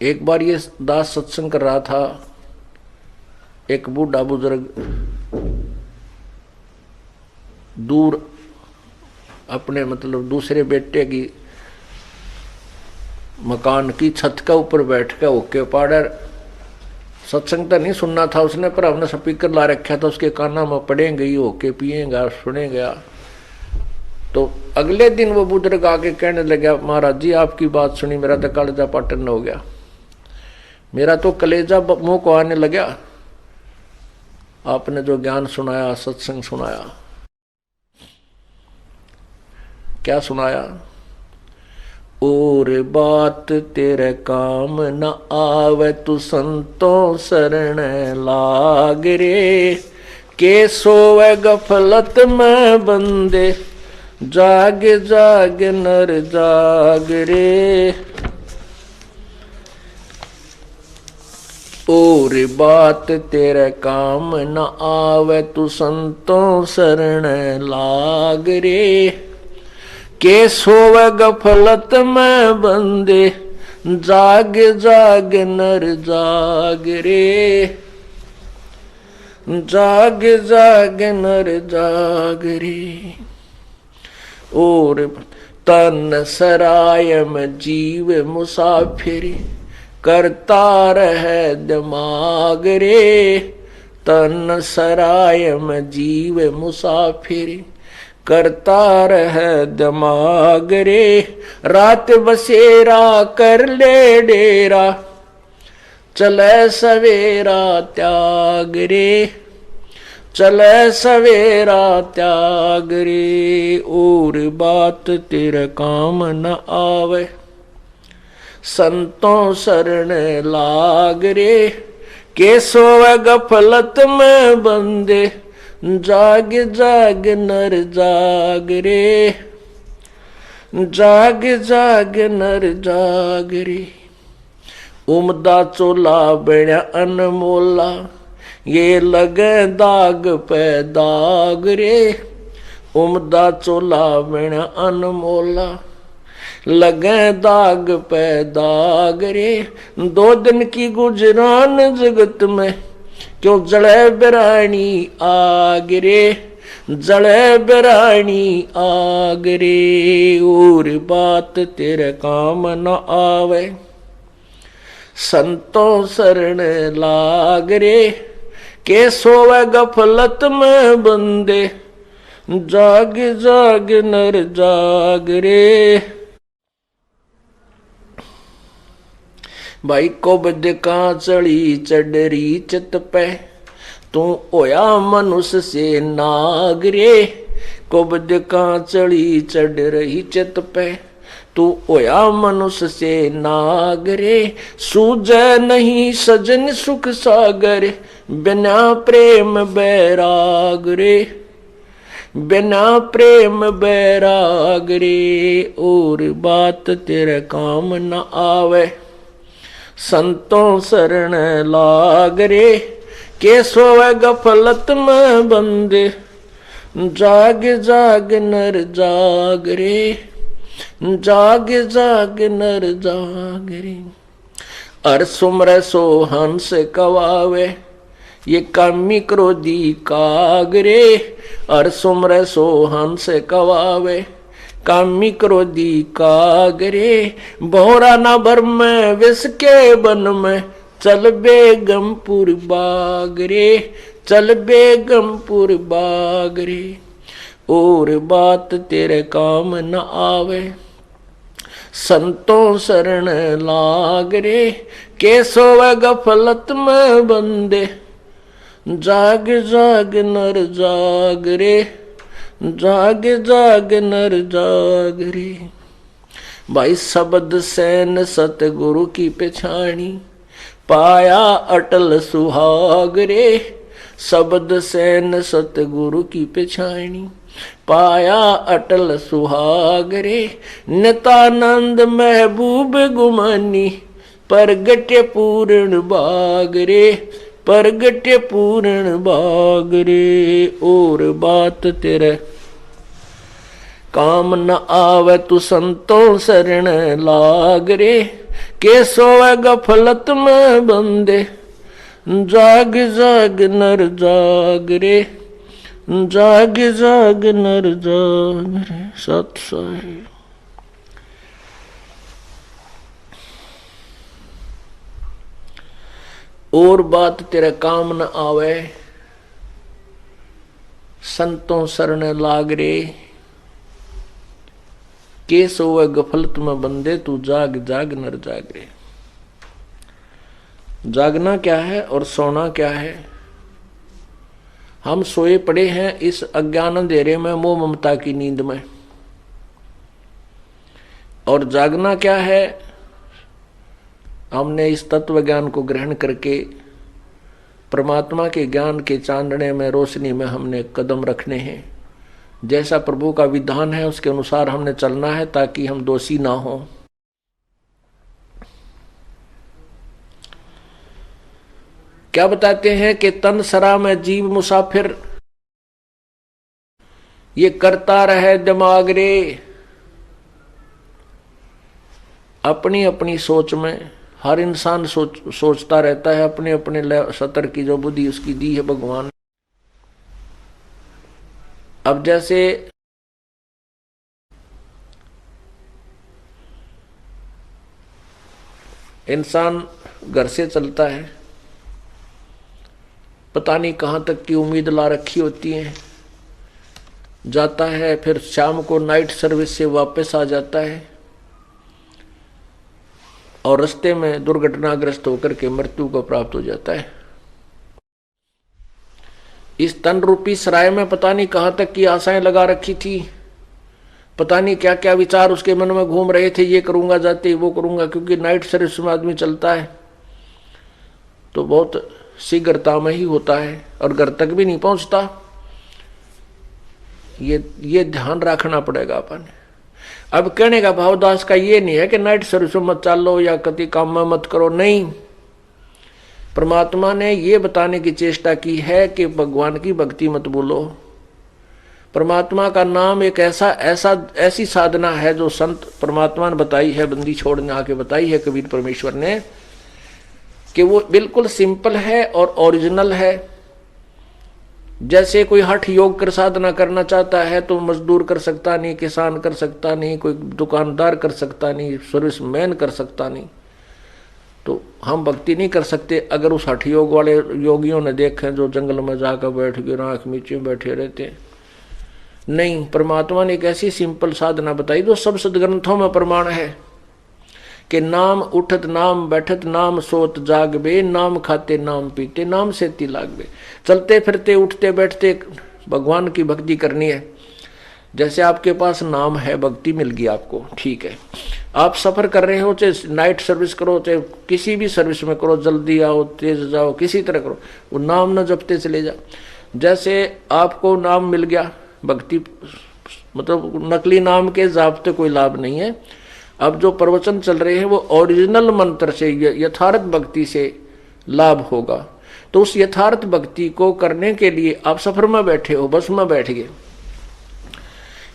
एक बार ये दास सत्संग कर रहा था। एक बूढ़ा बुजुर्ग दूर अपने मतलब दूसरे बेटे की मकान की छत के ऊपर बैठ के होके पाड़र सत्संग तो नहीं सुनना था उसने, पर हमने स्पीकर ला रखा था उसके काना में पड़ेंगे ही होके पिएगा सुनेगा। तो अगले दिन वो बुजुर्ग आके कहने लगा, महाराज जी आपकी बात सुनी मेरा तो कलेजा पाटन हो गया, मेरा तो कलेजा मुंह को आने लगा। आपने जो ज्ञान सुनाया, सत्संग सुनाया, क्या सुनाया? और बात तेरे काम न आवे तू संतों शरण लाग रे, के सोवे गफलत में बंदे जाग जाग नर जाग रे। और बात तेरे काम न आवे तू संतों शरण लाग रे, के सोवे गफलत में बंदे जाग जाग नर जाग रे, जाग जाग नर जाग रे। और तन सराय में जीव मुसाफिरी करता रहे दिमाग रे, तन सराय में जीव मुसाफिरी करता रहे दिमाग रे। रात बसेरा कर ले डेरा चले सवेरा त्याग रे, चले सवेरा त्याग रे। और बात तेरे काम न आवे संतों शरण लाग रे, के सोवे गफलत में बंदे जाग जाग नर जाग रे, जाग जाग नर जाग रे। उमदा चोला बड़ा अनमोला ये लगे दाग पे दाग रे, उमदा चोला बड़ा अनमोला लगे दाग पे दाग रे। दो दिन की गुजरान जगत में क्यों जड़े बिरानी आग रे, जड़े बिरानी आग रे। और बात तेरे काम न आवे संतों शरण लाग रे, के सोवे गफलत में बंदे जाग जाग नर जाग रे। भाई को बद का चढ़ी चढ़री चित पे तू होया मनुष्य से नाग रे, को बद का चढ़ी चढ़ रही चित पे तू होया मनुष्य से नाग रे। सूझे नहीं सजन सुख सागर बिना प्रेम बैराग रे, बिना प्रेम बैराग रे। और बात तेरे काम न आवे संतों शरण लाग रे, के सोवे गफलत में बंदे जाग जाग नर जाग रे, जाग जाग नर जाग रे। अर सुमर सो हंस कवावे ये कामी क्रोधी काग रे, अर सुमर सो हंस कवावे कामी क्रोधी कागरे। बोरा न भर में विष के बन में चल बेगमपुर बागरे, चल बेगमपुर बागरे। और बात तेरे काम न आवे संतों शरण लाग रे, के सोवे गफलत में बंदे जाग जाग नर जाग रे, जाग जाग नर जाग रे। भाई शब्द सैन सतगुरु की पछाणी पाया अटल सुहाग रे, शब्द सैन सतगुरु की पछाणी पाया अटल सुहाग रे। नितानंद महबूब गुमानी परगट्य पूर्ण बाग रे, परगट्य पूर्ण बाग रे। और बात तेरे काम न आवे तू संतों शरण लाग रे, के सोवे गफलत में बंदे, जाग जाग नर जाग रे, जाग जाग नर जाग रे। सत साहिब। और बात तेरे काम न आवे, संतों शरण लाग रे, के सोवे गफलत में बंदे, तू जाग जाग नर जाग रे। जागना क्या है और सोना क्या है? हम सोए पड़े हैं इस अज्ञान अंधेरे में, मोह ममता की नींद में। और जागना क्या है? हमने इस तत्व ज्ञान को ग्रहण करके परमात्मा के ज्ञान के चांदने में, रोशनी में हमने कदम रखने हैं। जैसा प्रभु का विधान है उसके अनुसार हमने चलना है, ताकि हम दोषी ना हो। क्या बताते हैं कि तन सरा में जीव मुसाफिर, ये करता रहे दिमाग रे। अपनी अपनी सोच में हर इंसान सोचता रहता है, अपने अपने सतर की जो बुद्धि उसकी दी है भगवान। अब जैसे इंसान घर से चलता है, पता नहीं कहां तक की उम्मीद ला रखी होती है, जाता है, फिर शाम को नाइट सर्विस से वापस आ जाता है और रास्ते में दुर्घटनाग्रस्त होकर के मृत्यु को प्राप्त हो जाता है। इस तन रूपी सराय में पता नहीं कहां तक की आशाएं लगा रखी थी, पता नहीं क्या क्या विचार उसके मन में घूम रहे थे, ये करूंगा जाते वो करूंगा। क्योंकि नाइट सर्विस में आदमी चलता है तो बहुत शीघ्रता में ही होता है और घर तक भी नहीं पहुंचता। ये ध्यान रखना पड़ेगा अपन। अब कहने का भावदास का ये नहीं है कि नाइट सर्विस में मत चलो या कति काम में मत करो, नहीं। परमात्मा ने ये बताने की चेष्टा की है कि भगवान की भक्ति मत भूलो। परमात्मा का नाम एक ऐसी साधना है जो संत परमात्मा ने बताई है, बंदी छोड़ने आके बताई है कबीर परमेश्वर ने, कि वो बिल्कुल सिंपल है और ओरिजिनल है। जैसे कोई हठ योग कर साधना करना चाहता है तो मजदूर कर सकता नहीं, किसान कर सकता नहीं, कोई दुकानदार कर सकता नहीं, सर्विसमैन कर सकता नहीं। तो हम भक्ति नहीं कर सकते अगर उस हठ योग वाले योगियों ने देखे जो जंगल में जाकर बैठ के आंख मीचे बैठे रहते। नहीं, परमात्मा ने एक ऐसी सिंपल साधना बताई जो सब सदग्रंथों में प्रमाण है कि नाम उठत नाम बैठत नाम सोत जागबे, नाम खाते नाम पीते नाम से ती लागबे। चलते फिरते उठते बैठते भगवान की भक्ति करनी है। जैसे आपके पास नाम है, भक्ति मिल गई आपको, ठीक है। आप सफर कर रहे हो, चाहे नाइट सर्विस करो चाहे किसी भी सर्विस में करो, जल्दी आओ तेज जाओ किसी तरह करो, वो नाम न जपते चले जाओ। जैसे आपको नाम मिल गया, भक्ति मतलब नकली नाम के जापते कोई लाभ नहीं है। अब जो प्रवचन चल रहे हैं वो ओरिजिनल मंत्र से, यथार्थ भक्ति से लाभ होगा। तो उस यथार्थ भक्ति को करने के लिए आप सफर में बैठे हो, बस में बैठ गए,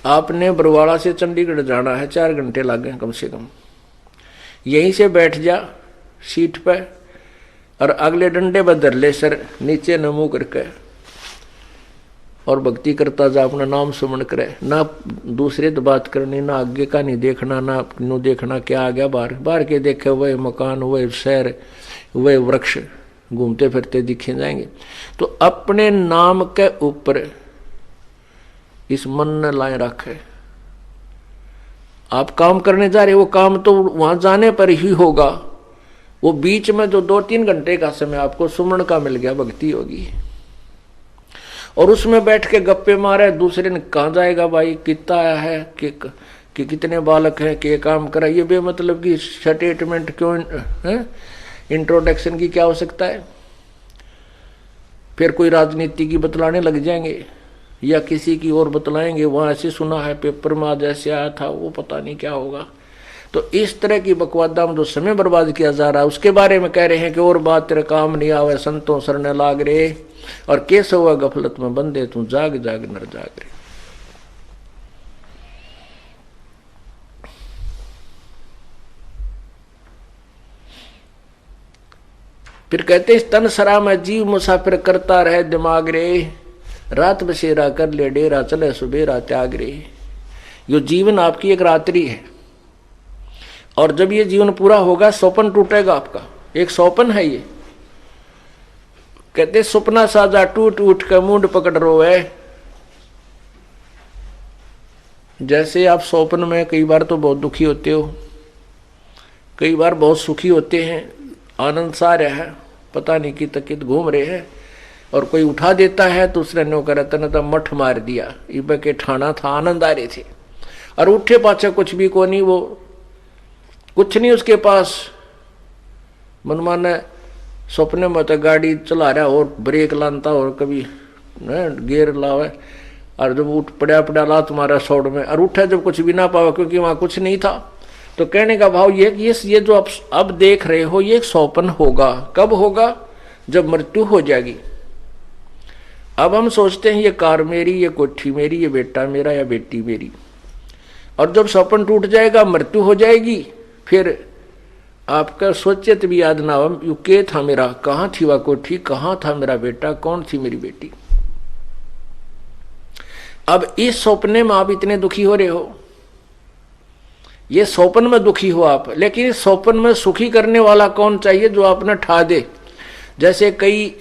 आपने बरवाड़ा से चंडीगढ़ जाना है, 4 घंटे लगे कम से कम। यहीं से बैठ जा सीट पे और अगले डंडे पर धर ले सर नीचे न मुंह करके और भक्ति करता जा, अपना नाम सुमन करे। ना दूसरे तो बात करनी, ना आगे का नहीं देखना, ना नो देखना क्या आ गया बाहर। बाहर के देखे वह मकान, वह शहर, वह वृक्ष घूमते फिरते दिखे जाएंगे। तो अपने नाम के ऊपर इस मन ने लाए रखे। आप काम करने जा रहे, वो काम तो वहां जाने पर ही होगा। वो बीच में जो 2-3 घंटे का समय आपको सुमन का मिल गया, भक्ति होगी। और उसमें बैठ के गप्पे मारे, दूसरे ने कहाँ जाएगा भाई, कितना आया है कि कितने बालक हैं, के काम करा, ये बेमतलब की स्टेटमेंट क्यों है, इंट्रोडक्शन की क्या आवश्यकता है। फिर कोई राजनीति की बतलाने लग जाएंगे या किसी की और बतलाएंगे, वहां ऐसे सुना है पेपर में आज ऐसे आया था, वो पता नहीं क्या होगा। तो इस तरह की बकवादा में जो समय बर्बाद किया जा रहा है उसके बारे में कह रहे हैं कि और बात तेरे काम नहीं आवे, संतों शरण लाग रे, और कैसे हुआ गफलत में बंदे, तू जाग जाग नर जाग रे। फिर कहते इस तन सरा में जीव मुसाफिर करता रहे दिमाग रे, रात बसेरा कर ले डेरा चले सुबेरा त्याग रे। यो जीवन आपकी एक रात्रि है, और जब ये जीवन पूरा होगा स्वप्न टूटेगा आपका, एक स्वप्न है ये। कहते सपना साजा टूट उठ कर मुंड पकड़ रोए। जैसे आप स्वप्न में कई बार तो बहुत दुखी होते हो, कई बार बहुत सुखी होते हैं, आनंद सा रहा है, पता नहीं कि तकित घूम रहे हैं, और कोई उठा देता है तो उसने नो कर तो मठ मार दिया, इब के ठाना था, आनंद आ रहे थे, और उठे पाछे कुछ भी को नहीं, वो कुछ नहीं उसके पास। मनमाना सपने में तो गाड़ी चला रहा और ब्रेक लानता और कभी गियर लावे, और जब उठ पड़ा ला तुम्हारा सौड़ में, और उठा जब कुछ भी ना पावा क्योंकि वहां कुछ नहीं था। तो कहने का भाव ये जो आप अब देख रहे हो ये एक स्वप्न होगा। कब होगा? जब मृत्यु हो जाएगी। अब हम सोचते हैं ये कार मेरी, ये कोठी मेरी, ये बेटा मेरा या बेटी मेरी, और जब स्वप्न टूट जाएगा, मृत्यु हो जाएगी, फिर आपका सोचे भी याद ना हो यू के था मेरा, कहाँ थी वह कोठी, कहाँ था मेरा बेटा, कौन थी मेरी बेटी। अब इस सपने में आप इतने दुखी हो रहे हो, ये स्वप्न में दुखी हो आप, लेकिन इस स्वप्न में सुखी करने वाला कौन चाहिए जो आपने ठा दे। जैसे कई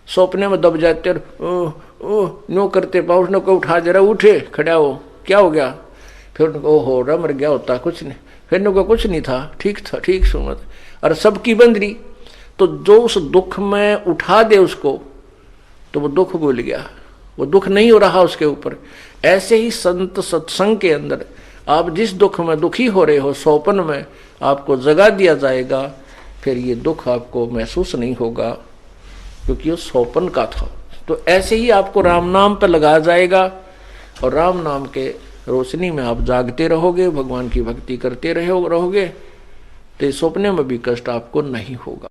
सपने में दब जाते नो करते पाओ, उसने को उठा दे रहा, उठे खड़ा हो, क्या हो गया, फिर उनको हो रहा मर गया होता कुछ नहीं, फिर उनको कुछ नहीं था, ठीक था, ठीक सुमत, और सबकी बंदरी। तो जो उस दुख में उठा दे उसको, तो वो दुख भूल गया, वो दुख नहीं हो रहा उसके ऊपर। ऐसे ही संत सत्संग के अंदर आप जिस दुख में दुखी हो रहे हो, स्वप्न में आपको जगा दिया जाएगा, फिर ये दुख आपको महसूस नहीं होगा क्योंकि वो स्वप्न का था। तो ऐसे ही आपको राम नाम पर लगाया जाएगा, और राम नाम के रोशनी में आप जागते रहोगे, भगवान की भक्ति करते रहोगे, तो स्वप्न में भी कष्ट आपको नहीं होगा।